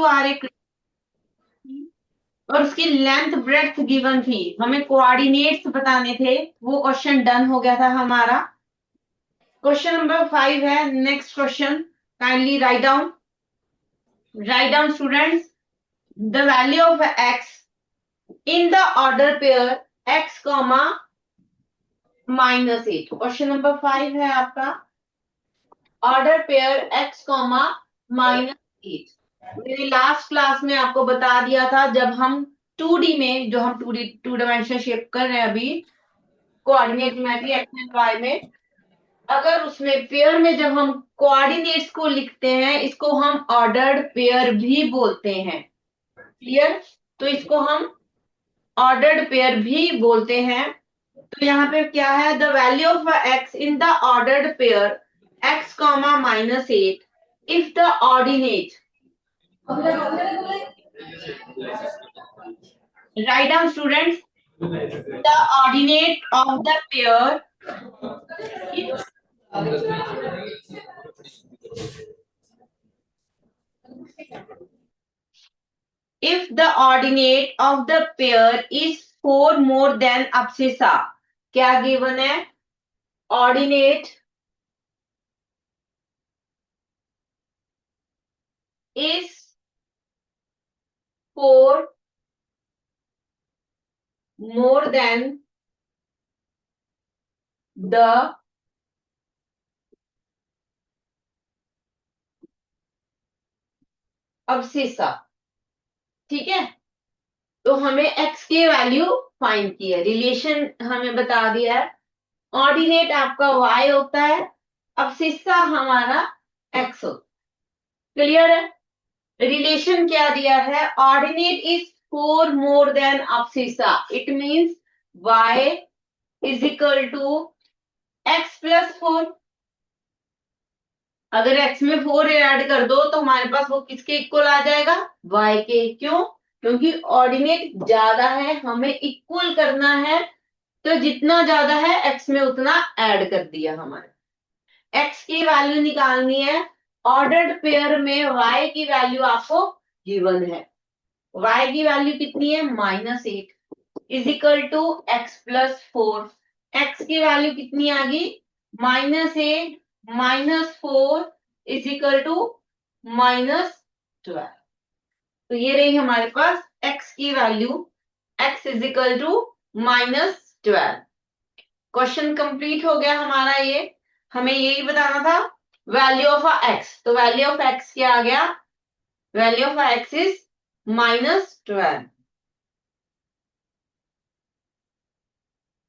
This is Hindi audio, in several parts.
टू आर ए, और उसकी लेंथ ब्रेड्थ गिवन थी, हमें कोऑर्डिनेट्स बताने थे। वो क्वेश्चन डन हो गया था हमारा। क्वेश्चन नंबर 5 है next question. Kindly write down students the value of x in the order pair x comma -8। Question number 5 है आपका ऑर्डर पेयर एक्स कॉमा -8। मैंने लास्ट क्लास में आपको बता दिया था, जब हम 2D में, जो हम 2D टू डायमेंशन शेप कर रहे हैं अभी, कोऑर्डिनेट में भी एक्स एंड वाई में, अगर उसमें पेयर में जब हम कोऑर्डिनेट्स को लिखते हैं, इसको हम ऑर्डर्ड पेयर भी बोलते हैं। क्लियर? तो इसको हम ऑर्डर्ड पेयर भी बोलते हैं। तो यहाँ पे क्या है, the value of x in the ordered pair x comma -8 if the ordinate, write down students, the ordinate of the pair, if the ordinate of the pair is 4 more than abscissa, क्या गिवन है, ordinate is 4 more than the abscissa। ठीक है, तो हमें x की वैल्यू फाइंड की है, रिलेशन हमें बता दिया है। ऑर्डिनेट आपका y होता है, abscissa हमारा x होता है। क्लियर है? रिलेशन क्या दिया है, ordinate is 4 more than abscissa, it means y is equal to x+4। अगर x में 4 ऐड कर दो तो हमारे पास वो किसके इक्वल आ जाएगा, y के। क्यों? क्योंकि ऑर्डिनेट ज्यादा है, हमें इक्वल करना है, तो जितना ज्यादा है x में उतना ऐड कर दिया हमारे। x की वैल्यू निकालनी है, ऑर्डर्ड पेयर में y की वैल्यू आपको गिवन है। y की वैल्यू कितनी है, -8 is equal to x+4। x की वैल्यू कितनी आ गई, -8 -4 इज इक्वल टू -12। तो ये रही हमारे पास x की value, x is equal to -12। Question complete हो गया हमारा ये। हमें यही बताना था वैल्यू ऑफ x, तो वैल्यू ऑफ x क्या आ गया, value of x is -12।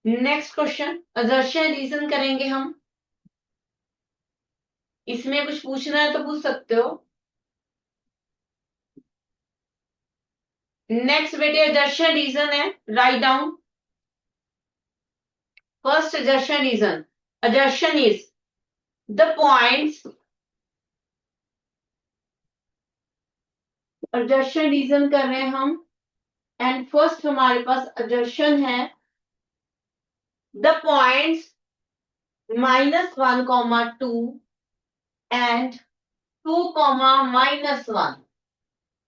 Next question assertion reason करेंगे हम। इसमें कुछ पूछना है तो पूछ सकते हो। नेक्स्ट बेटे असर्शन रीजन है, write down. First assertion reason, assertion is the points, assertion reason कर रहे हैं हम, एंड फर्स्ट हमारे पास असर्शन है the points -1, 2 and 2, -1,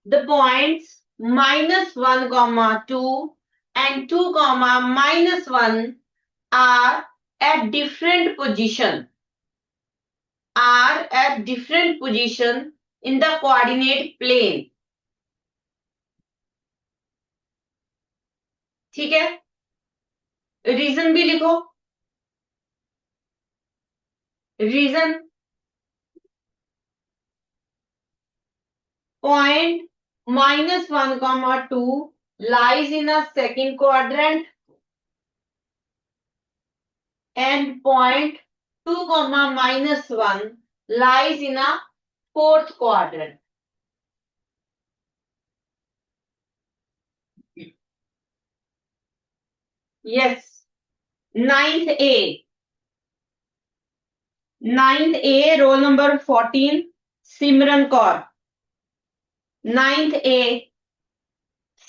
the points -1, 2 and 2, -1 are at different position, in the coordinate plane। ठीक है, रीजन भी लिखो। Reason, point -1, 2 lies in a second quadrant and point 2, -1 lies in a fourth quadrant। Yes, ninth A roll number 14 Simran Kaur. Ninth A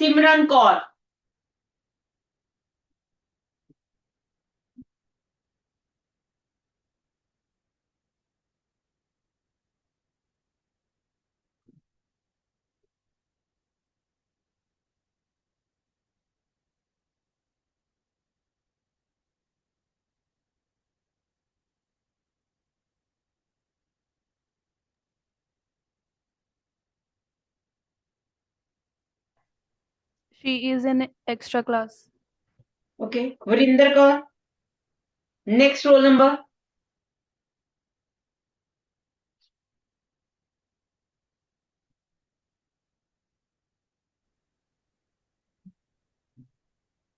Simran Kaur. She is in extra class. Okay. Varinder Kaur. Next roll number.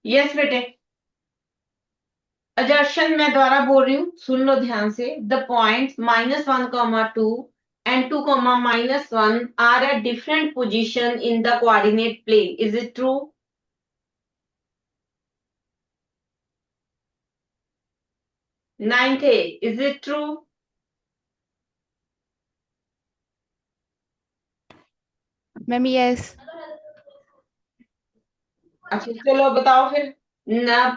Yes बेटे। अजर्शन मैं दोबारा बोल रही हूँ, सुन लो ध्यान से। The points -1, 2 and 2, -1 are at different position in the coordinate plane. Is it true? 9th A, is it true? Ma'am, yes. अच्छा चलो बताओ फिर।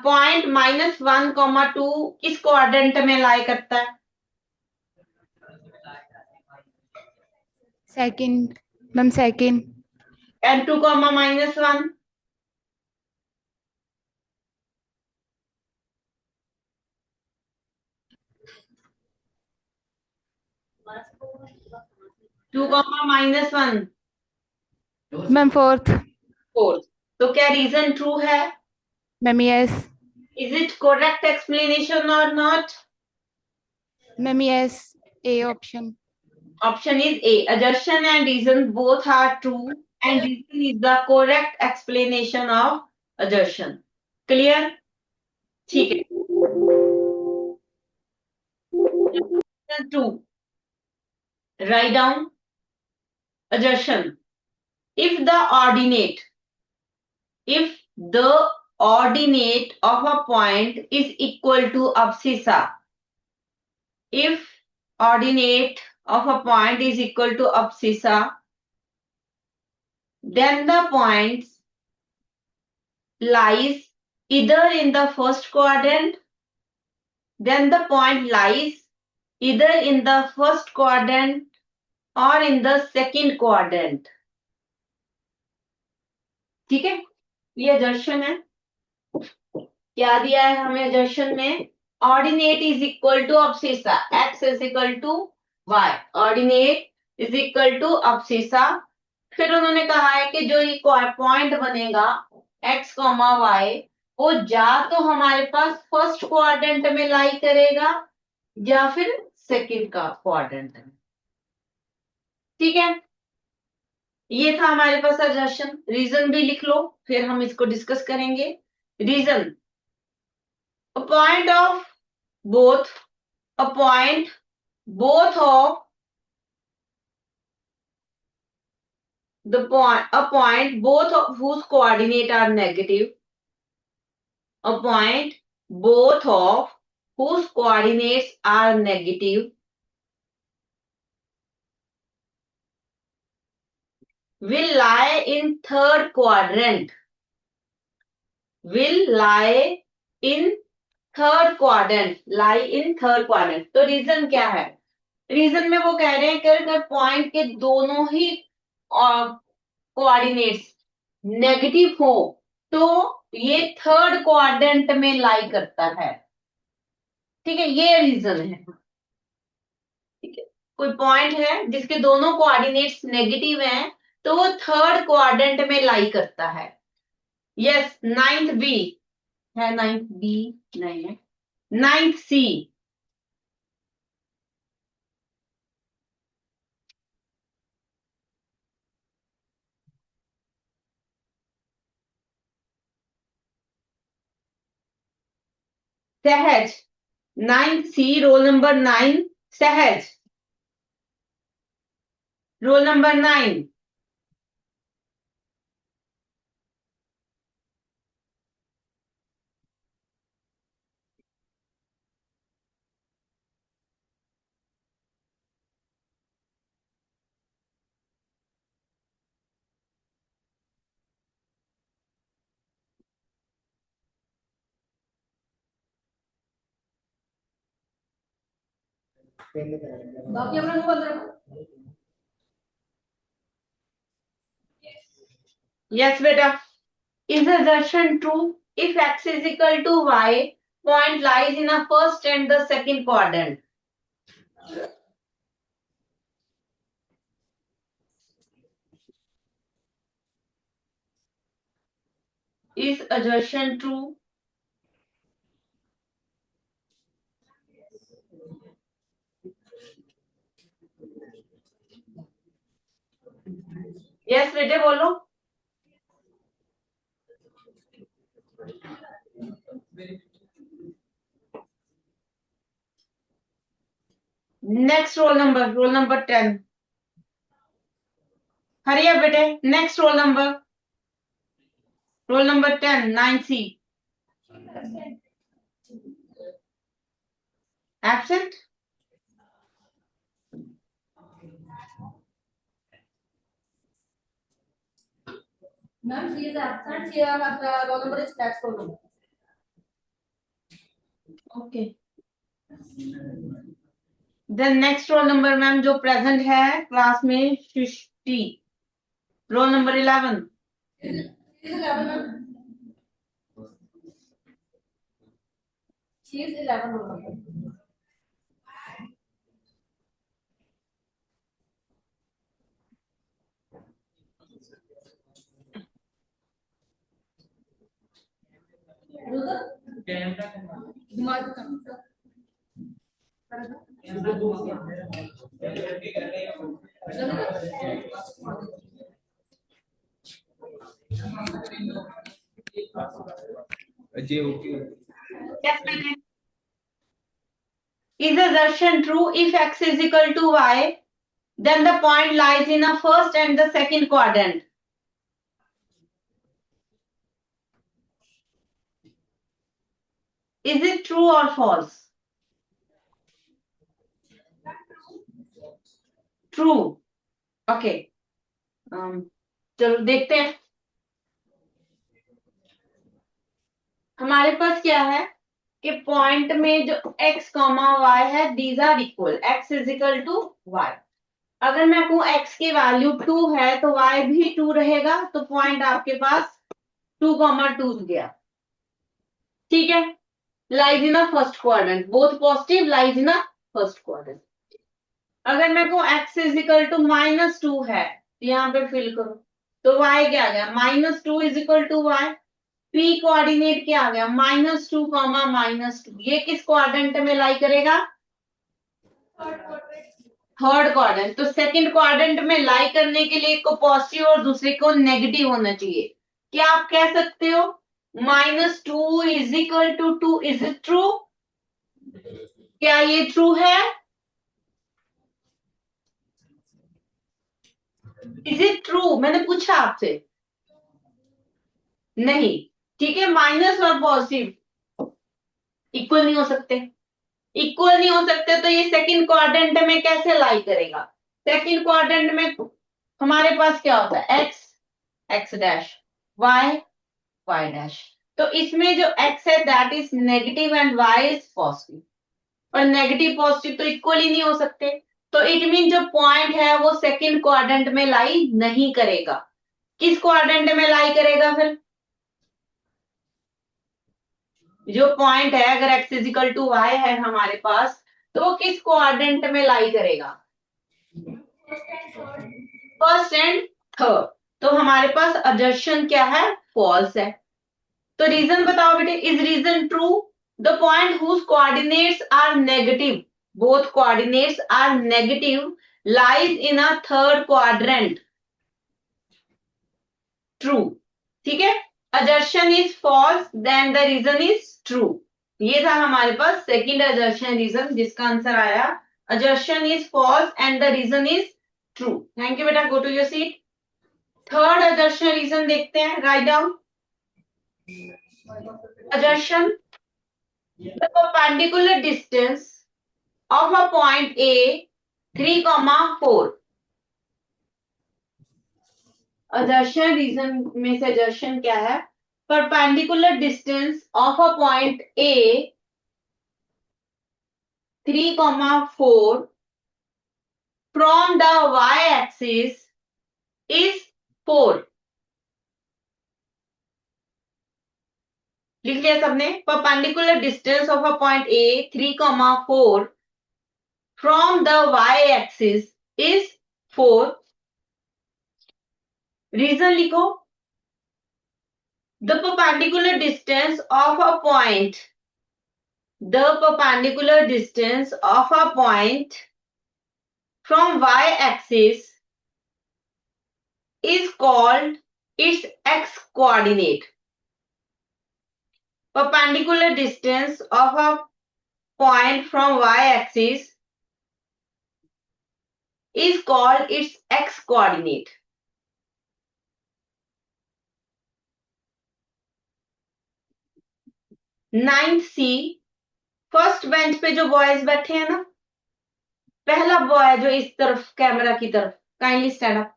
पॉइंट -1, 2 किस क्वाड्रेंट में लाई करता है? Second. Ma'am, second. And 2, -1? 2, -1? Ma'am, fourth. 4th। तो क्या रीजन ट्रू है? Ma'am, yes. Is it correct explanation और not? Ma'am, yes. A option. Option is A. Assertion and reason both are true, and reason is the correct explanation of assertion. Clear? ठीक है। Question 2. Write down assertion. If the ordinate of a point is equal to abscissa, if ordinate of a point is equal to abscissa, then the point lies either in the first quadrant, then the point lies either in the first quadrant or in the second quadrant. ठीक है, ये assertion है। क्या दिया है हमें assertion में? Ordinate is equal to abscissa, x is equal to y, ordinate is equal to abscissa। फिर उन्होंने कहा है कि जो ये पॉइंट बनेगा x, y, वो या तो हमारे पास फर्स्ट क्वाड्रेंट में लाई करेगा या फिर सेकंड का क्वाड्रेंट में। ठीक है, ये था हमारे पास assertion। रीजन भी लिख लो, फिर हम इसको डिस्कस करेंगे। Reason, a point of both a point both of the point a point both of whose coordinate are negative, a point both of whose coordinates are negative will lie in third quadrant, will lie in third quadrant, lie in third quadrant. तो रीजन क्या है? रीजन में वो कह रहे हैं कि अगर पॉइंट के दोनों ही कोऑर्डिनेट्स नेगेटिव हो तो ये थर्ड क्वाड्रेंट में लाई करता है। ठीक है, ये रीजन है। ठीक है, कोई पॉइंट है जिसके दोनों कोऑर्डिनेट्स नेगेटिव हैं तो वो थर्ड क्वाड्रेंट में लाई करता है। यस, 9th बी है, 9th बी नहीं है, 9th सी। सहज, 9th सी, रोल नंबर 9, सहज, रोल नंबर 9। यस बेटा। Is assertion true? If x is equal to y, point lies in a first and the second quadrant. Is assertion true? Yes बेटे बोलो। Next roll number 10। हरी अब बेटे, next roll number 10, 9C। Absent. Ma'am, she is absent. Here, roll number is next roll number. Okay, then next roll number ma'am जो प्रेजेंट है क्लास में, सृष्टि, रोल नंबर 11। Is 11, ma'am? She is 11 roll number. दिमाग का Yes, बेटे। Is assertion true? If x is equal to y, then the point lies in the first and the second quadrant. Is it true or false? True. Okay. चलो देखते हैं हमारे पास क्या है कि पॉइंट में जो x, y है, these are equal, x is equal to y। अगर मैं कहूं x की वैल्यू 2 है तो y भी 2 रहेगा, तो पॉइंट आपके पास 2, 2 गया। ठीक है, lies in first quadrant, both positive, lies in first quadrant. अगर मैं कहूं x इज इक्वल टू -2 है, तो यहाँ पे फिल करो, तो y क्या आ गया, -2 is equal to y। p coordinate क्या आ गया, -2, -2। ये किस क्वाड्रेंट में लाई करेगा, थर्ड क्वाड्रेंट। तो सेकंड क्वाड्रेंट में लाई करने के लिए एक को पॉजिटिव और दूसरे को नेगेटिव होना चाहिए। क्या आप कह सकते हो -2 is equal to 2? Is it true? क्या ये ट्रू है? Is it true? मैंने पूछा आपसे, नहीं। ठीक है, माइनस और पॉजिटिव इक्वल नहीं हो सकते। इक्वल नहीं हो सकते तो ये सेकंड क्वाड्रेंट में कैसे लाई करेगा? सेकंड क्वाड्रेंट में हमारे पास क्या होता है, x, x dash, y, y dash. तो इसमें जो x है that is negative and y is positive, और नेगेटिव पॉजिटिव तो इक्वल ही नहीं हो सकते। तो इट मीन जो पॉइंट है वो सेकंड क्वाड्रेंट में लाई नहीं करेगा। किस क्वाड्रेंट में लाई करेगा फिर? जो पॉइंट है, अगर x is equal to y है हमारे पास, तो वो किस क्वाड्रेंट में लाई करेगा? First and third. तो हमारे पास असर्शन क्या है, फॉल्स है। तो रीजन बताओ बेटे, is reason true? The point whose coordinates are negative, both coordinates are negative, lies in a third quadrant. True. ठीक है, assertion is false, then the reason is true। ये था हमारे पास सेकंड assertion रीजन, जिसका आंसर आया assertion is false and the reason is true। Thank you बेटा, go to your seat. Third assertion reason देखते हैं, write down. assertion, the perpendicular distance of a point A 3, 4। assertion reason में से assertion क्या है, perpendicular distance of a point A 3, 4 from the y-axis is 4। लिख लिया सबने? perpendicular distance of a point A 3, 4 from the y-axis is 4। Reason लिखो। The perpendicular distance of a point. The perpendicular distance of a point from y-axis is called its x-coordinate. Perpendicular distance of a point from y-axis is called its x-coordinate. Ninth C, first bench पे जो बॉयज बैठे हैं ना, पहला बॉय जो इस तरफ कैमरा की तरफ, काइंडली स्टैंड अप।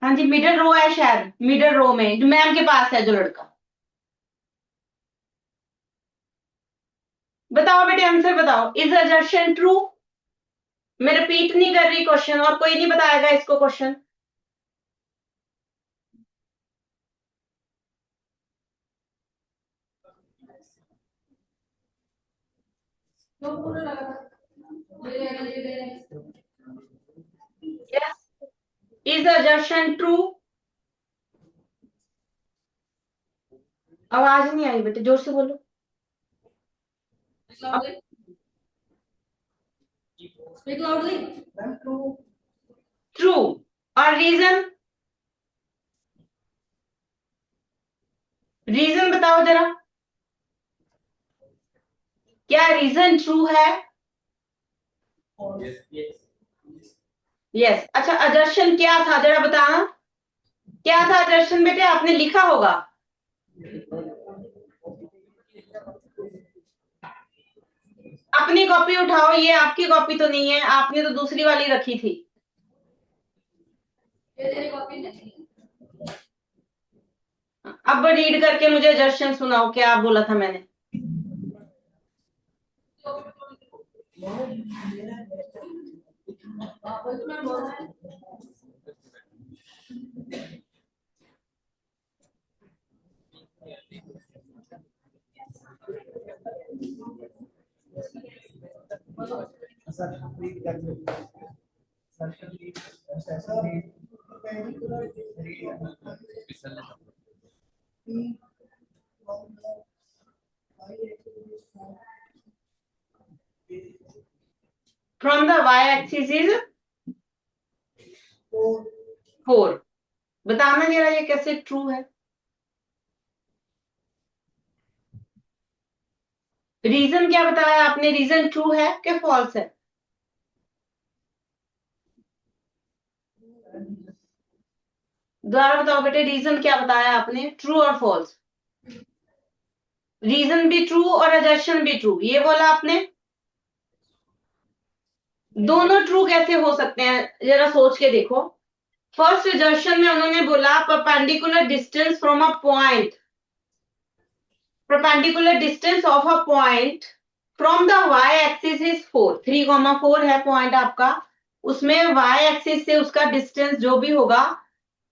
हाँ जी, मिडिल रो है शायद, मिडिल रो में जो मैम के पास है जो लड़का। बताओ बेटे, आंसर बताओ। Is assertion true? मैं रिपीट नहीं कर रही क्वेश्चन, और कोई नहीं बताएगा इसको question. Yes, is assertion true? आवाज नहीं आई बेटे, जोर से बोलो। Speak loudly. ट्रू। और रीजन? रीजन बताओ जरा, क्या रीजन ट्रू है? यस। अच्छा, असर्शन क्या था जरा बताना, क्या था असर्शन बेटे? आपने लिखा होगा। अपनी कॉपी उठाओ, ये आपकी कॉपी तो नहीं है, आपने तो दूसरी वाली रखी थी। अब रीड करके मुझे असर्शन सुनाओ, क्या बोला था मैंने? From the y-axis is 4। बताना जरा ये कैसे ट्रू है। रीजन क्या बताया आपने? रीजन ट्रू है कि फॉल्स है? दोबारा बताओ बेटे, रीजन क्या बताया आपने, ट्रू और फॉल्स? रीजन भी ट्रू और असर्शन भी ट्रू, ये बोला आपने। दोनों ट्रू कैसे हो सकते हैं, जरा सोच के देखो। फर्स्ट असर्शन में उन्होंने बोला perpendicular distance from a point, perpendicular distance of a point from the Y axis is 4। 3,4 है पॉइंट आपका, उसमें वाई एक्सिस से उसका डिस्टेंस जो भी होगा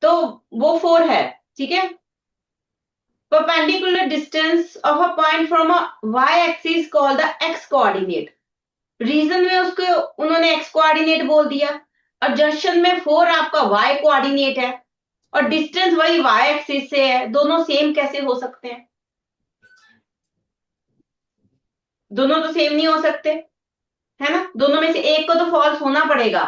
तो वो 4 है, ठीक है। perpendicular distance of a point from a y-axis called the x coordinate। Reason में उसको उन्होंने x कोऑर्डिनेट बोल दिया, और जंक्शन में 4 आपका y कोऑर्डिनेट है, और डिस्टेंस वही y एक्सिस से है। दोनों सेम कैसे हो सकते हैं? दोनों तो सेम नहीं हो सकते, है ना। दोनों में से एक को तो फॉल्स होना पड़ेगा।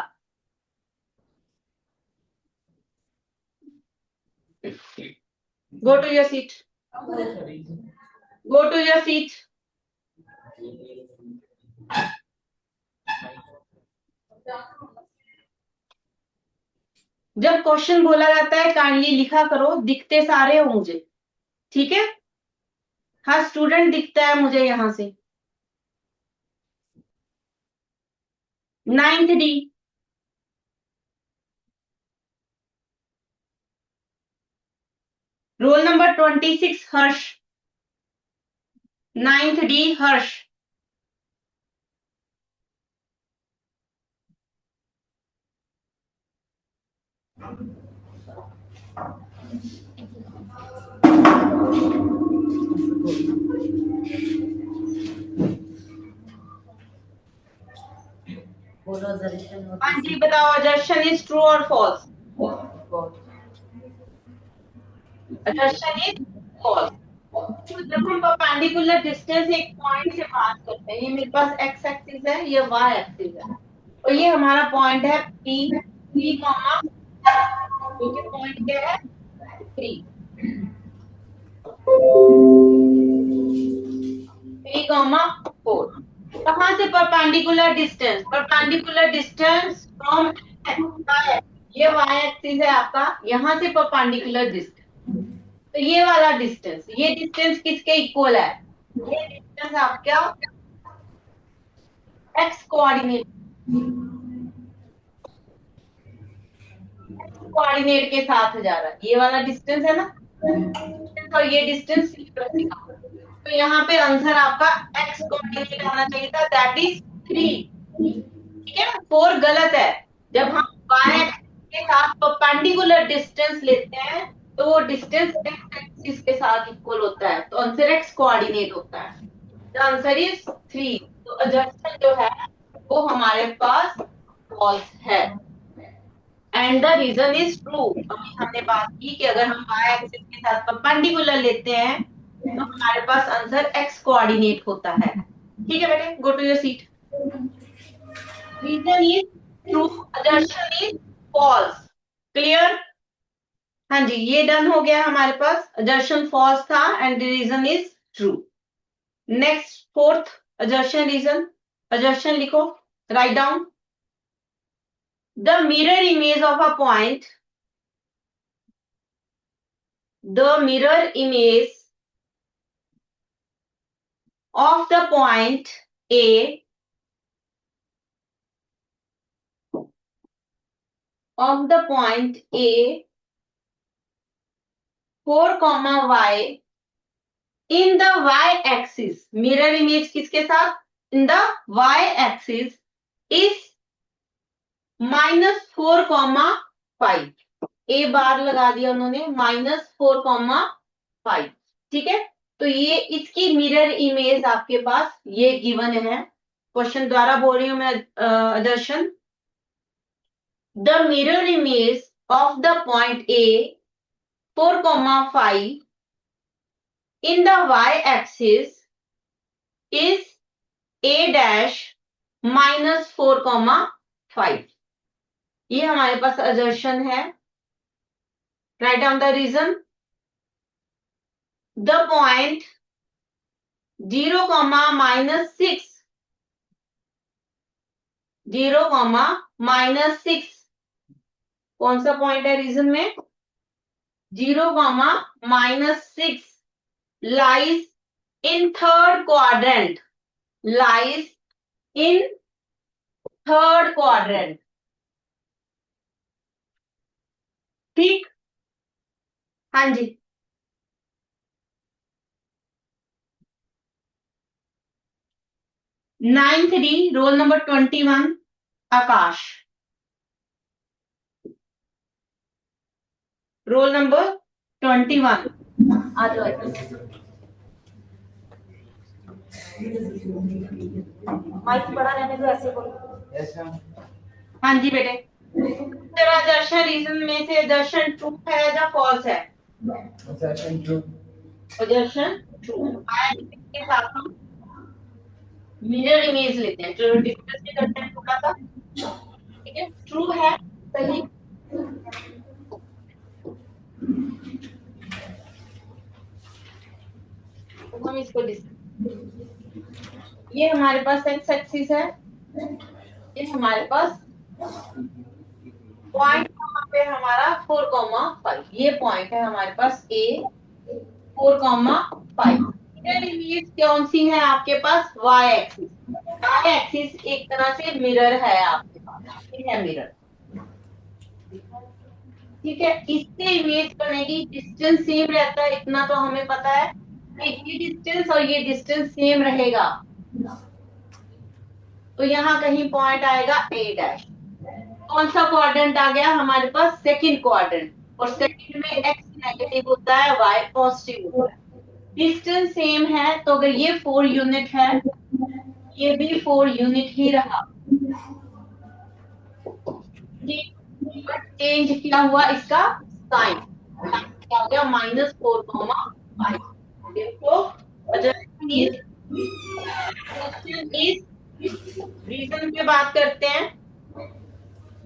Go to your seat, go to your seat. जब क्वेश्चन बोला जाता है काइंडली लिखा करो, दिखते सारे हो मुझे, ठीक है। हाँ, स्टूडेंट दिखता है मुझे यहां से। 9th डी, रोल नंबर 26 हर्ष। 9th डी हर्ष। हाँ जी बताओ, असर्शन इज ट्रू और फॉल्स? assertion is false. तो जब हम परपेंडिकुलर डिस्टेंस एक पॉइंट से पास करते हैं, ये मेरे पास एक्स एक्सिस है, ये वाई एक्सिस है, और ये हमारा पॉइंट है पी, पी कॉमा, जो कि पॉइंट क्या है 3, 3,4। कहाँ से perpendicular distance? Perpendicular distance from, ये वाई एक्सिस है आपका, यहाँ से परपेंडिकुलर डिस्टेंस, तो ये वाला डिस्टेंस, ये डिस्टेंस किसके इक्वल है? ये डिस्टेंस आपका एक्स कोऑर्डिनेट, कोऑर्डिनेट के साथ जा रहा है, ये वाला डिस्टेंस है ना, और ये डिस्टेंस रखेगा, तो यहाँ पे आंसर आपका एक्स कोऑर्डिनेट आना चाहिए था, दैट इज 3। ठीक है ना, 4 गलत है। जब हम y एक्सिस के साथ परपेंडिकुलर डिस्टेंस लेते हैं तो वो डिस्टेंस x एक्सिस के साथ इक्वल होता है, तो आंसर x कोऑर्डिनेट होता है। The answer is 3। तो एडजस्टमेंट जो है वो हमारे पास फॉल्स है, and the reason is true. अभी हमने बात की कि अगर हम y एक्सिस के साथ परपेंडिकुलर लेते हैं तो हमारे पास आंसर x कोऑर्डिनेट होता है। ठीक है बेटे, go to your seat. Reason is true, assertion is false। Clear? हाँ जी, ये डन हो गया हमारे पास, assertion false था and reason is true. Next fourth assertion रीजन, assertion लिखो, write down. The mirror image of a point, the mirror image of the point A of the point A 4, y in the y axis, mirror image किसके साथ? in the y axis is -4, 5। ए बार लगा दिया उन्होंने, -4, 5। ठीक है, तो ये इसकी मिरर इमेज आपके पास ये गिवन है। क्वेश्चन द्वारा बोल रही हूं मैं Darshan. The mirror image of the point A 4, 5 in the y-axis is a dash -4, 5। ये हमारे पास assertion है। Write down the reason. The point 0, -6, 0, -6 कौन सा पॉइंट है रीजन में? 0, -6 lies in third quadrant, lies in third quadrant। ठीक, हाँ जी। 9th D, रोल नंबर 21, आकाश। रोल नंबर 21, आ जाओ। माइक बड़ा रहने दो, ऐसे बोलो। हाँ जी बेटे, तेरा दर्शन रीजन में से दर्शन ट्रू है या फॉल्स है? दर्शन ट्रू। दर्शन ट्रू के साथ हम मिरर इमेज लेते हैं, जो डिस्कस भी करते हैं थोड़ा सा। ठीक है, ट्रू है, सही। तो हम इसको ये हमारे पास एक्स एक्सिस है, ये हमारे पास पॉइंट पे हमारा 4, 5, ये पॉइंट है हमारे पास ए 4, 5। मिरर इमेज कौन सी है आपके पास? Y axis. वाई एक्सिस एक तरह से मिरर है आपके पास, ठीक है, मिरर। ठीक है, इससे इमेज बनेगी, डिस्टेंस सेम रहता है, इतना तो हमें पता है कि ये डिस्टेंस और ये डिस्टेंस सेम रहेगा, तो यहाँ कहीं पॉइंट आएगा ए डैश। कौन सा क्वाड्रेंट आ गया हमारे पास? सेकंड क्वाड्रेंट, और सेकंड में एक्स नेगेटिव होता है, वाई पॉजिटिव होता है। डिस्टेंस सेम है, तो अगर ये 4 यूनिट है, ये भी 4 यूनिट ही रहा। चेंज क्या हुआ इसका साइन, आ गया -4,5। देखो रीजन पे बात करते हैं।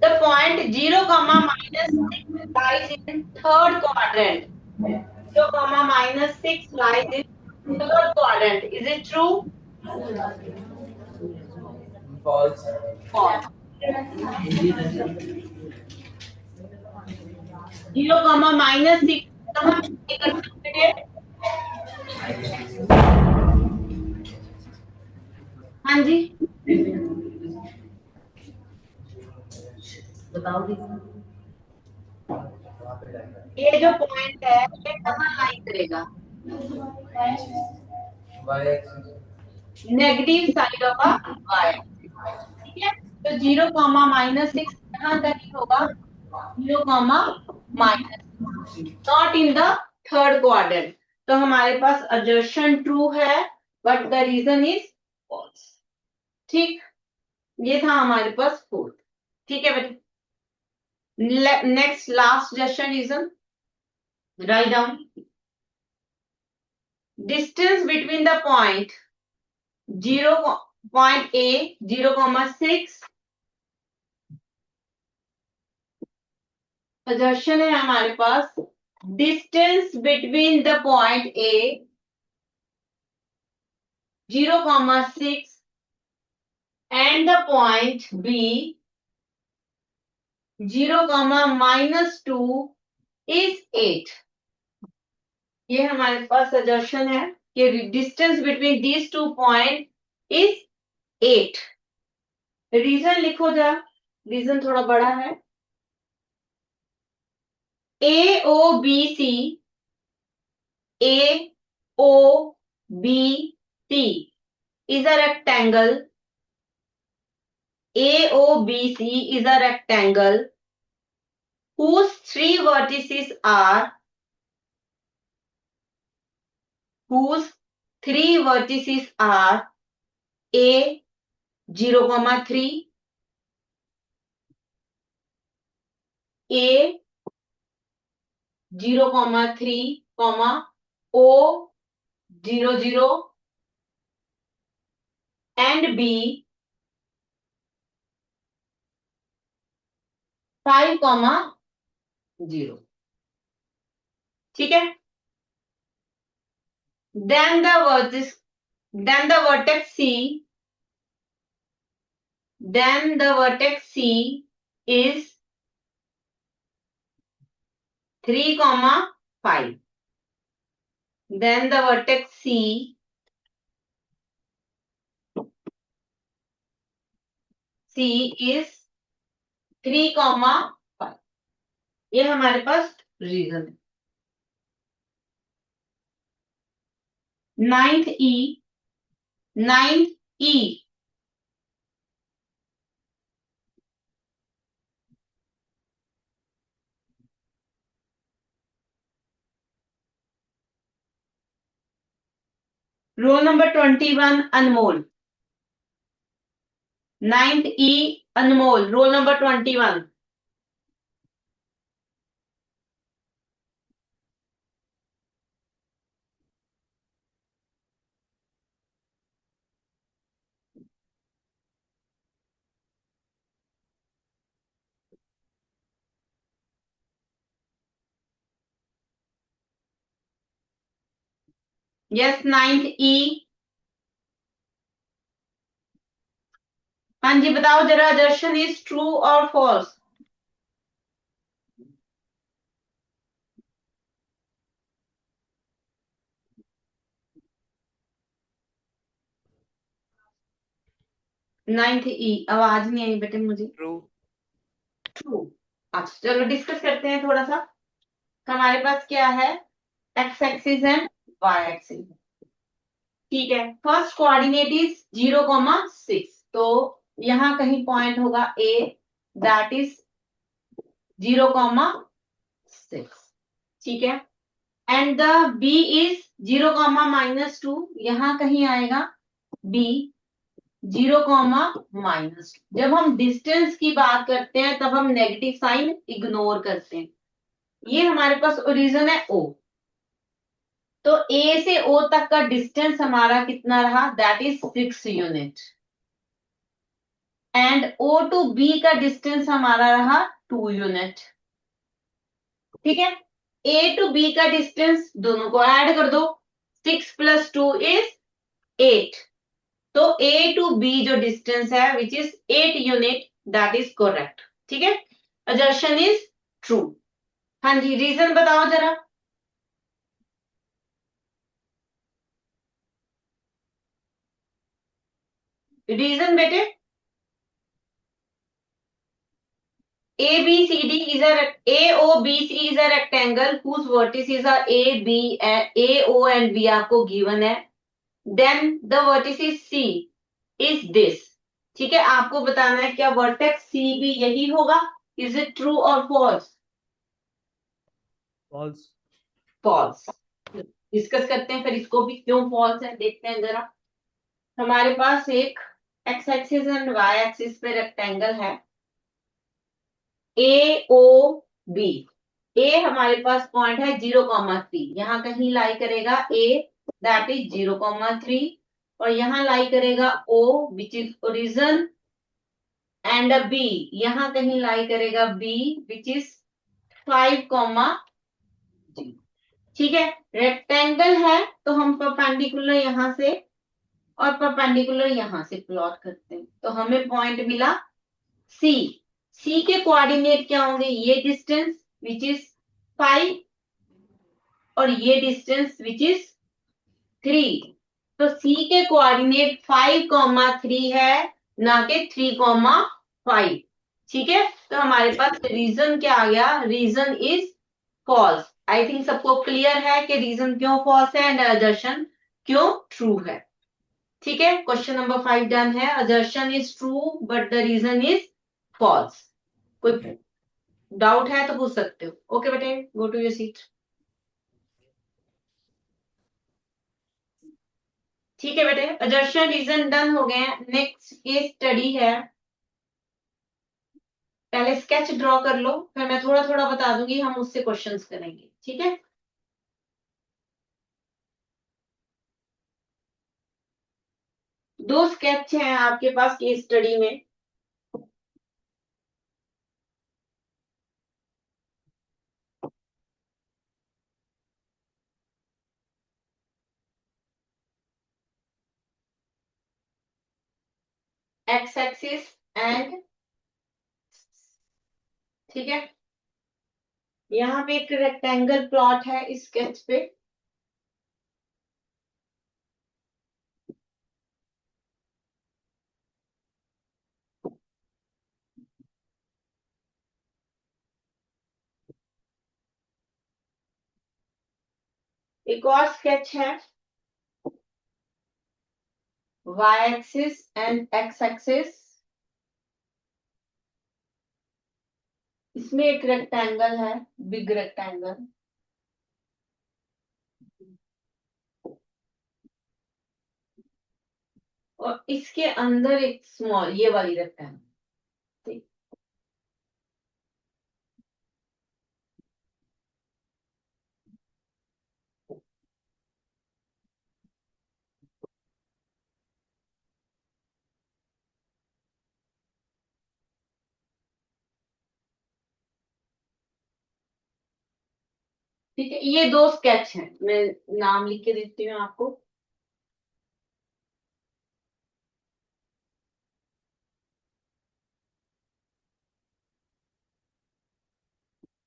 The point 0,-6 lies in third quadrant. 0,-6 lies in third quadrant. Is it true? False. False. 0,-6 कहाँ कर सकते हैं? हाँ जी बताओ ये जो पॉइंट है ये कहाँ लाई करेगा? Y axis. Negative side of a Y. ठीक है, तो 0,-6 कहाँ कहीं होगा? 0,-, not in the third quadrant. तो हमारे पास असर्शन ट्रू है but the reason is false. ठीक, ये था हमारे पास फोर्थ। ठीक है बेटे, next last assertion reason, write down distance between the point 0,6 assertion है हमारे पास। Distance between the point A 0,6 and the point B 0,-2 is 8। ये हमारे पास सजेशन है कि distance between these two point is 8। Reason लिखो जरा, रीजन थोड़ा बड़ा है। AOBC, AOBC is a rectangle. AOBC is a rectangle whose three vertices are A 0,3, A 0,3, O 0,0 and B 5,0। ठीक है, then the vertex C is 3,5। then the vertex C is 3,5। ये हमारे पास रीजन है। नाइन्थ ई रोल नंबर 21 अनमोल। नाइन्थ ई अनमोल, रोल नंबर 21। यस, नाइन्थ ई। हाँ जी बताओ जरा, दर्शन इज ट्रू और फॉल्स? नाइन्थ ई, आवाज नहीं आई बेटे मुझे। True. ट्रू। अच्छा चलो डिस्कस करते हैं थोड़ा सा। हमारे पास क्या है, X axis and Y axis. ठीक है, फर्स्ट कोऑर्डिनेट इज 0,6, तो यहाँ कहीं पॉइंट होगा ए, दैट इज 0,6। ठीक है, एंड द बी इज 0,-2, यहाँ कहीं आएगा बी 0,-2। जब हम डिस्टेंस की बात करते हैं तब हम नेगेटिव साइन इग्नोर करते हैं। ये हमारे पास ओरिजिन है O, तो A से O तक का डिस्टेंस हमारा कितना रहा, that is 6 unit, and O to B का डिस्टेंस हमारा रहा 2 यूनिट। ठीक है, A टू B का डिस्टेंस दोनों को ऐड कर दो, 6 + 2 इज 8, तो A टू B जो डिस्टेंस है which is 8 unit, that is correct. ठीक है, असर्शन इज ट्रू। हाँ जी, रीजन बताओ जरा। रीजन बेटे, ABCD is AOBC is a rectangle whose vertices are A, B, A, O and B आपको given है, then the vertices C is this। ठीक है, आपको बताना है क्या वर्टेक्स C भी यही होगा, इज इट ट्रू और फॉल्स? False. फॉल्स। डिस्कस करते हैं फिर इसको भी क्यों फॉल्स है, देखते हैं जरा। हमारे पास एक X axis and Y axis पे रेक्टेंगल है AOB। ए हमारे पास पॉइंट है 0,3, यहाँ कहीं लाई करेगा A, दैट इज 0,3, और यहाँ लाई करेगा O which is origin, and B यहाँ कहीं लाई करेगा B विच इज 5,0। ठीक है, रेक्टेंगल है तो हम परपेंडिकुलर यहाँ से और परपेंडिकुलर यहाँ से प्लॉट करते हैं, तो हमें पॉइंट मिला C। C के कोऑर्डिनेट क्या होंगे, ये डिस्टेंस विच इज 5 और ये डिस्टेंस विच इज 3, तो C के कोऑर्डिनेट 5,3 है, ना कि 3,5। ठीक है, तो हमारे पास रीजन क्या आ गया, reason is false. I think सबको क्लियर है कि रीजन क्यों फॉल्स है एंड असर्शन क्यों ट्रू है। ठीक है, क्वेश्चन नंबर 5 डन है, assertion is true but the reason is false. कोई डाउट है तो पूछ सकते हो। ओके बेटे, गो टू योर सीट। ठीक है बेटे, असर्शन रीजन डन हो गए। नेक्स्ट केस स्टडी है, पहले स्केच ड्रॉ कर लो, फिर मैं थोड़ा थोड़ा बता दूंगी, हम उससे क्वेश्चंस करेंगे। ठीक है, दो स्केच हैं आपके पास केस स्टडी में। एक्स एक्सिस एंड, ठीक है, यहाँ पे एक रेक्टेंगल प्लॉट है इस स्केच पे। एक और स्केच है, Y axis and X axis, इसमें एक रेक्टेंगल है, बिग रेक्टेंगल, और इसके अंदर एक स्मॉल, ये वाली रेक्टेंगल। ठीक, ठीक है, ये दो स्केच हैं, मैं नाम लिख के देती हूँ आपको।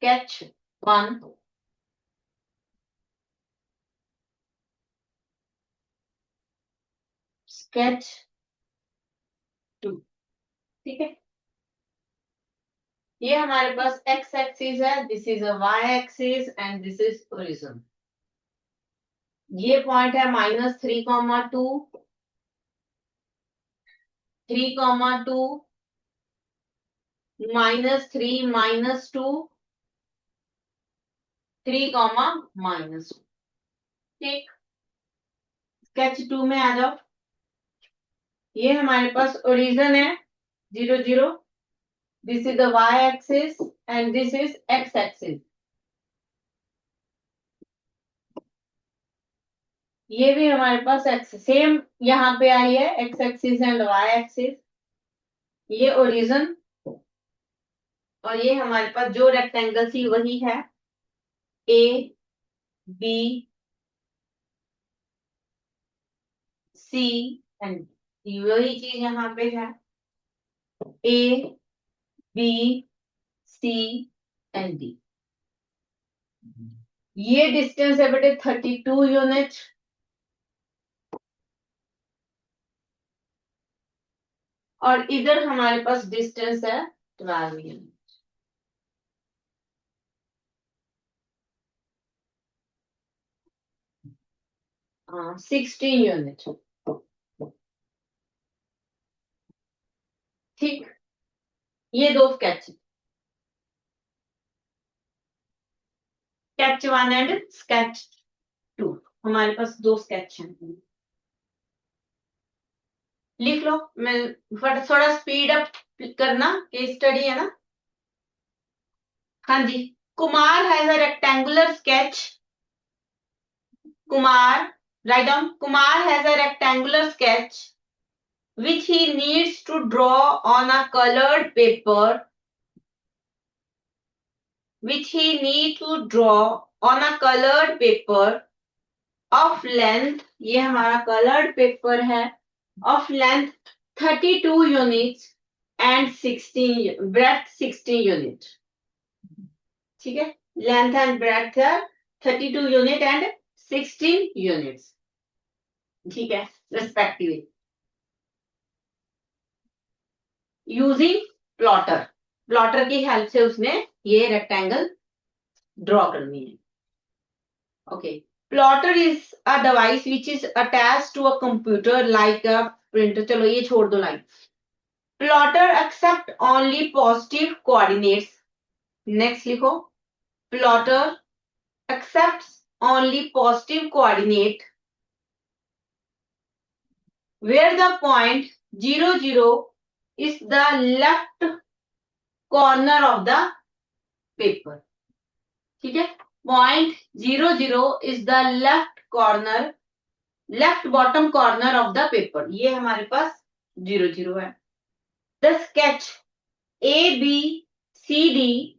Sketch 1, sketch 2। ठीक है, ये हमारे पास एक्स एक्सिस है, this is a Y axis and this is origin. ये पॉइंट है -3,2, 3,2, -3, -2, 3, -2। ठीक, स्केच 2 में आ जाओ। ये हमारे पास ओरिजिन है 0, 0, this is the Y axis and this is X axis. ये भी हमारे पास एक्स सेम यहाँ पे आई है, X axis and Y axis, ये ओरिजिन और ये हमारे पास जो रेक्टेंगल थी वही है, ए बी सी एंड वही चीज यहाँ पे है, A B C and D. ये डिस्टेंस है बेटे 32 यूनिट, और इधर हमारे पास डिस्टेंस है 12 यूनिट। हाँ 16 यूनिट। ठीक, ये दो स्केच, स्केच 1 एंड स्केच 2, हमारे पास दो स्केच हैं। लिख लो, मैं थोड़ा स्पीड अप करना, केस स्टडी है ना। हाँ जी, Kumar has a rectangular sketch, Kumar, write down, Kumar has a rectangular sketch which he needs to draw on a colored paper, which he needs to draw on a colored paper of length, ये हमारा colored paper है, of length 32 units and 16 breadth 16 unit। ठीक है, लेंथ एंड ब्रेड्थ है 32 यूनिट एंड 16 यूनिट्स। ठीक है, रेस्पेक्टिवली यूजिंग प्लॉटर, प्लॉटर की हेल्प से उसने ये रेक्टेंगल ड्रॉ करनी है। Okay, plotter is a device which is attach to a computer like a printer. चलो ये छोड़ दो line. Plotter accept only positive coordinates. Next लिखो, plotter accepts only positive coordinate where the point 0 0 is the left corner of the paper। ठीक है, point 0 0 is the left corner, left bottom corner of the paper, ये हमारे पास 0 0 है। the sketch A B C D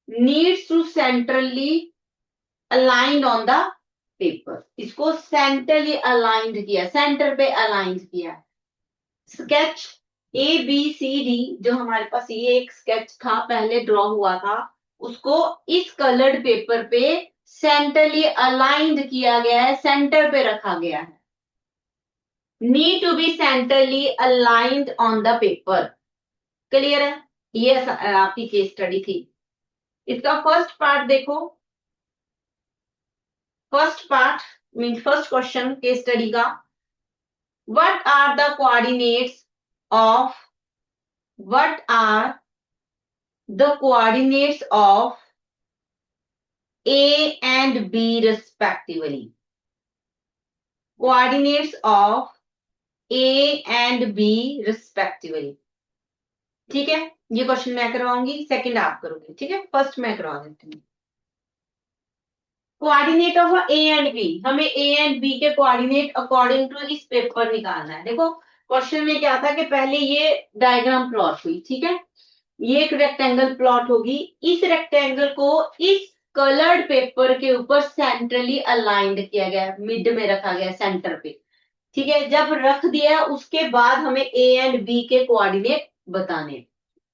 needs to centrally aligned on the paper, इसको सेंटरली अलाइंड किया, सेंटर पे अलाइंड किया। Sketch A B C D जो हमारे पास ये एक स्केच था पहले ड्रॉ हुआ था, उसको इस कलर्ड पेपर पे सेंटरली अलाइंड किया गया है, सेंटर पे रखा गया है। Need to be centrally aligned on the paper. Clear है, ये आपकी केस स्टडी थी। इसका फर्स्ट पार्ट देखो, first part mean first question case study का, what are the coordinates of A and B respectively? Coordinates of A and B respectively। ठीक है, ये क्वेश्चन मैं करवाऊंगी, सेकंड आप करोगे। ठीक है, फर्स्ट मैं करवा देती हूँ। Coordinate of A and B, हमें ए एंड बी के कोऑर्डिनेट अकॉर्डिंग टू इस पेपर निकालना है। देखो क्वेश्चन में क्या था कि पहले ये डायग्राम प्लॉट हुई, ठीक है, ये एक रेक्टेंगल प्लॉट होगी, इस रेक्टेंगल को इस कलर्ड पेपर के ऊपर सेंट्रली अलाइंड किया गया, मिड में रखा गया सेंटर पे। ठीक है, जब रख दिया उसके बाद हमें ए एंड बी के कोऑर्डिनेट बताने।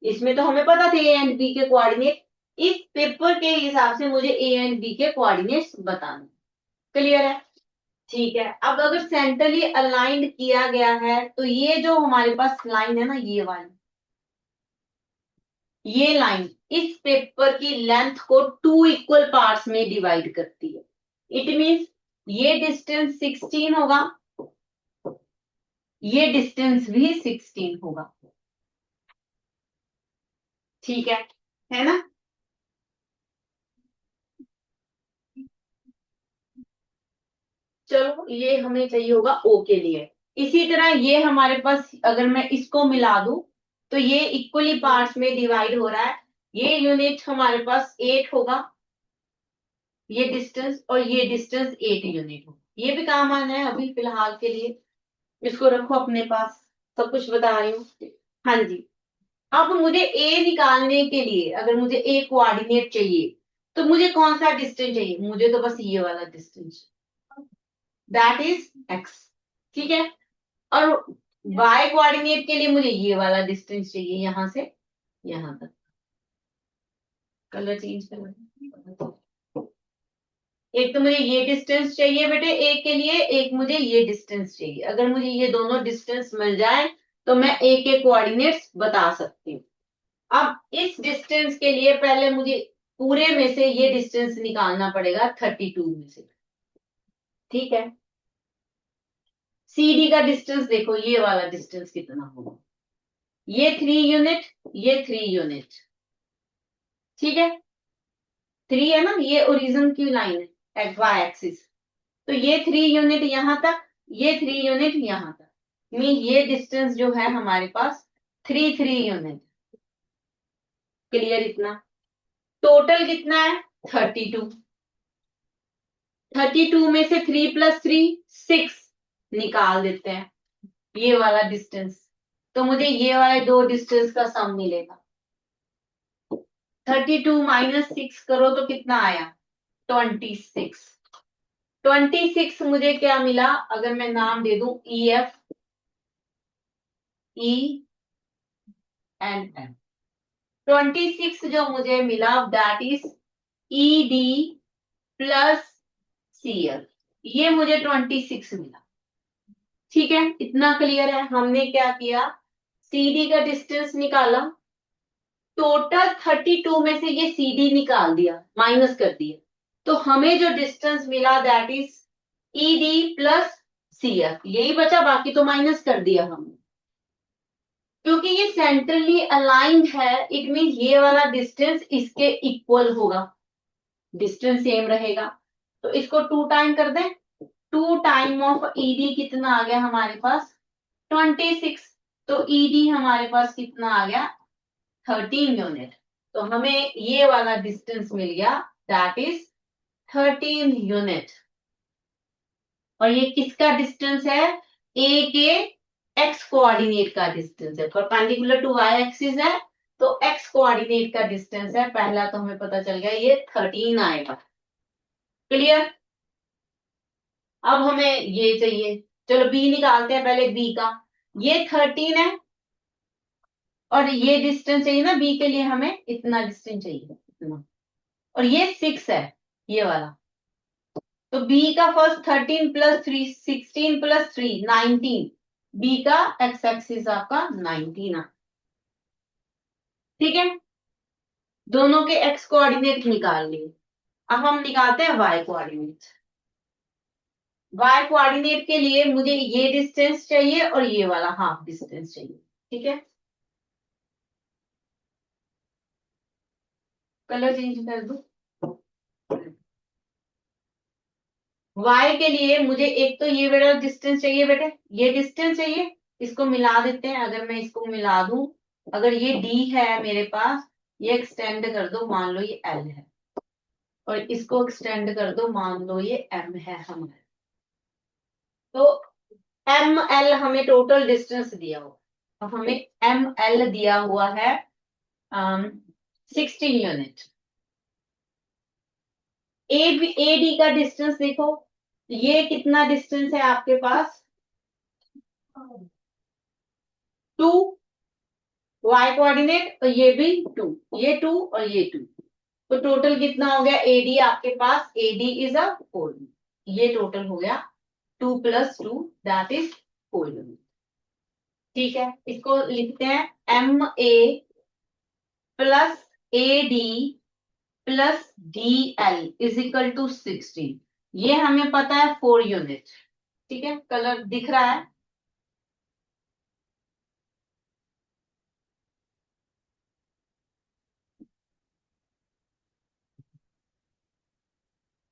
इसमें तो हमें पता थे ए एंड बी के कोऑर्डिनेट, इस पेपर के हिसाब से मुझे ए एंड बी के कोऑर्डिनेट्स बताने। क्लियर है, ठीक है। अब अगर सेंट्रली अलाइंड किया गया है तो ये जो हमारे पास लाइन है ना, ये वाली, ये लाइन इस पेपर की लेंथ को 2 इक्वल पार्ट्स में डिवाइड करती है। इट मींस ये डिस्टेंस 16 होगा, ये डिस्टेंस भी 16 होगा। ठीक है ना। चलो ये हमें चाहिए होगा ओ के लिए। इसी तरह ये हमारे पास अगर मैं इसको मिला दूं तो ये इक्वली पार्ट्स में डिवाइड हो रहा है। ये यूनिट हमारे पास 8 होगा, ये डिस्टेंस, और ये डिस्टेंस 8 यूनिट होगा। ये भी काम आना है अभी फिलहाल के लिए, इसको रखो अपने पास, सब कुछ बता रही हूँ। हाँ जी, अब मुझे ए निकालने के लिए अगर मुझे ए कोऑर्डिनेट चाहिए तो मुझे कौन सा डिस्टेंस चाहिए, मुझे तो बस ये वाला डिस्टेंस, दैट इज एक्स। ठीक है, और वाई कोऑर्डिनेट के लिए मुझे ये वाला डिस्टेंस चाहिए, यहां से यहां तक। कलर चेंज कर, एक तो मुझे ये डिस्टेंस चाहिए बेटे ए के लिए, एक मुझे ये डिस्टेंस चाहिए। अगर मुझे ये दोनों डिस्टेंस मिल जाए तो मैं ए के कोऑर्डिनेट्स बता सकती हूँ। अब इस डिस्टेंस के लिए पहले मुझे पूरे में से ये डिस्टेंस निकालना पड़ेगा 32 में से। ठीक है, सी डी का डिस्टेंस देखो, ये वाला डिस्टेंस कितना होगा, ये 3 यूनिट, ये 3 यूनिट। ठीक है, 3 है ना, ये ओरिजिन की लाइन है एक्स वाई एक्सिस, तो ये 3 यूनिट यहां तक, ये 3 यूनिट यहां तक, मीन ये डिस्टेंस जो है हमारे पास 3 यूनिट। क्लियर इतना? टोटल कितना है 32, 32 में से 3 + 3 6 निकाल देते हैं, ये वाला डिस्टेंस। तो मुझे ये वाले दो डिस्टेंस का सम मिलेगा। 32 - 6 करो तो कितना आया 26। 26 मुझे क्या मिला, अगर मैं नाम दे दूं E F E and F, 26 जो मुझे मिला that is E D plus C F, ये मुझे 26 मिला। ठीक है, इतना क्लियर है? हमने क्या किया, सी डी का डिस्टेंस निकाला, टोटल 32 में से ये सी डी निकाल दिया, माइनस कर दिया, तो हमें जो डिस्टेंस मिला that is E D plus C F, यही बचा, बाकी तो माइनस कर दिया हमने। क्योंकि ये सेंट्रली अलाइंड है, इट मीन ये वाला डिस्टेंस इसके इक्वल होगा, डिस्टेंस सेम रहेगा। तो इसको 2 टाइम कर दें, 2 टाइम ऑफ ईडी कितना आ गया हमारे पास 26, तो ईडी हमारे पास कितना आ गया 13 यूनिट। तो हमें ये वाला डिस्टेंस मिल गया दैट इज 13 यूनिट। और ये किसका डिस्टेंस है, ए के एक्स कोऑर्डिनेट का डिस्टेंस है, परपेंडिकुलर टू वाई एक्सिस है, तो एक्स कोऑर्डिनेट का डिस्टेंस है पहला, तो हमें पता चल गया ये 13 आएगा। क्लियर? अब हमें ये चाहिए, चलो बी निकालते हैं पहले, बी का ये 13 है और ये डिस्टेंस चाहिए ना बी के लिए, हमें इतना डिस्टेंस चाहिए इतना, और ये 6 है ये वाला, तो बी का फर्स्ट 13 + 3 16 + 3 19, बी का एक्स एक्सिस आपका 19 आ। ठीक है, दोनों के एक्स कोऑर्डिनेट निकाल लिए। अब हम निकालते हैं वाई कोऑर्डिनेट। वाई कोऑर्डिनेट के लिए मुझे ये डिस्टेंस चाहिए और ये वाला हाफ डिस्टेंस चाहिए। ठीक है, कलर चेंज कर दो। वाई के लिए मुझे एक तो ये वाला डिस्टेंस चाहिए बेटे, ये डिस्टेंस चाहिए, इसको मिला देते हैं। अगर मैं इसको मिला दूं, अगर ये डी है मेरे पास, ये एक्सटेंड कर दो, मान लो ये एल है, और इसको एक्सटेंड कर दो, मान लो ये एम है हमारा, तो एम एल हमें टोटल डिस्टेंस दिया हुआ, अब हमें एम एल दिया हुआ है 16 यूनिट। ए डी का डिस्टेंस देखो, ये कितना डिस्टेंस है आपके पास 2, वाई कोऑर्डिनेट, और ये भी 2, ये 2 और ये 2, तो टोटल कितना हो गया एडी आपके पास, एडी इज अ 4, ये टोटल हो गया 2 + 2 दैट इज 4 यूनिट। ठीक है, इसको लिखते हैं M A plus A D plus D L is equal to 16, ये हमें पता है 4 यूनिट। ठीक है, कलर दिख रहा है?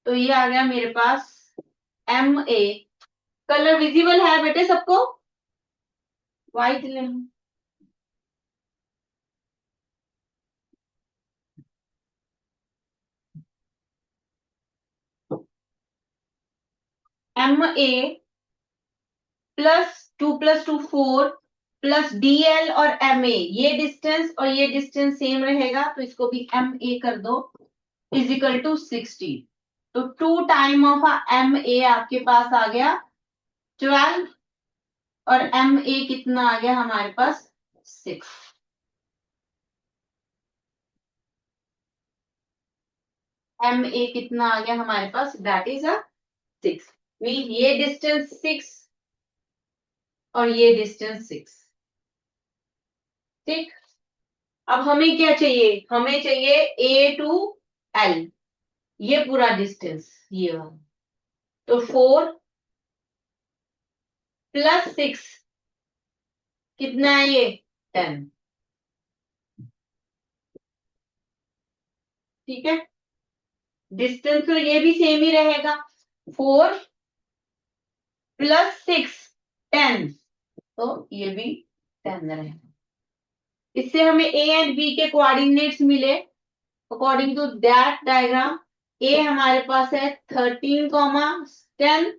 तो ये आ गया मेरे पास एम ए, कलर विजिबल है बेटे सबको? व्हाइट ले लो। MA प्लस 2 + 2 4 प्लस DL और MA, ये डिस्टेंस और ये डिस्टेंस सेम रहेगा तो इसको भी MA कर दो, इज इक्वल टू 60। तो 2 टाइम ऑफ MA आपके पास आ गया 12 और MA कितना आ गया हमारे पास 6। MA कितना आ गया हमारे पास, दैट इज 6। मीन ये डिस्टेंस 6 और ये डिस्टेंस 6। ठीक, अब हमें क्या चाहिए, हमें चाहिए A to L, ये पूरा डिस्टेंस ये वाला। तो 4 + 6 कितना है ये 10। ठीक है, डिस्टेंस तो ये भी सेम ही रहेगा, 4 + 6 10, तो ये भी 10 रहेगा। इससे हमें A एंड B के कोऑर्डिनेट्स मिले। According to that diagram, A हमारे पास है 13, 10,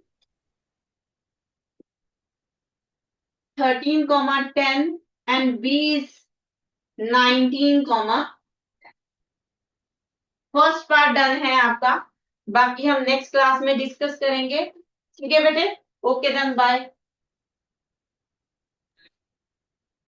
13, 10 and B is 19, first part done है आपका। बाकी हम नेक्स्ट क्लास में डिस्कस करेंगे। ठीक है बेटे, ओके देन बाय।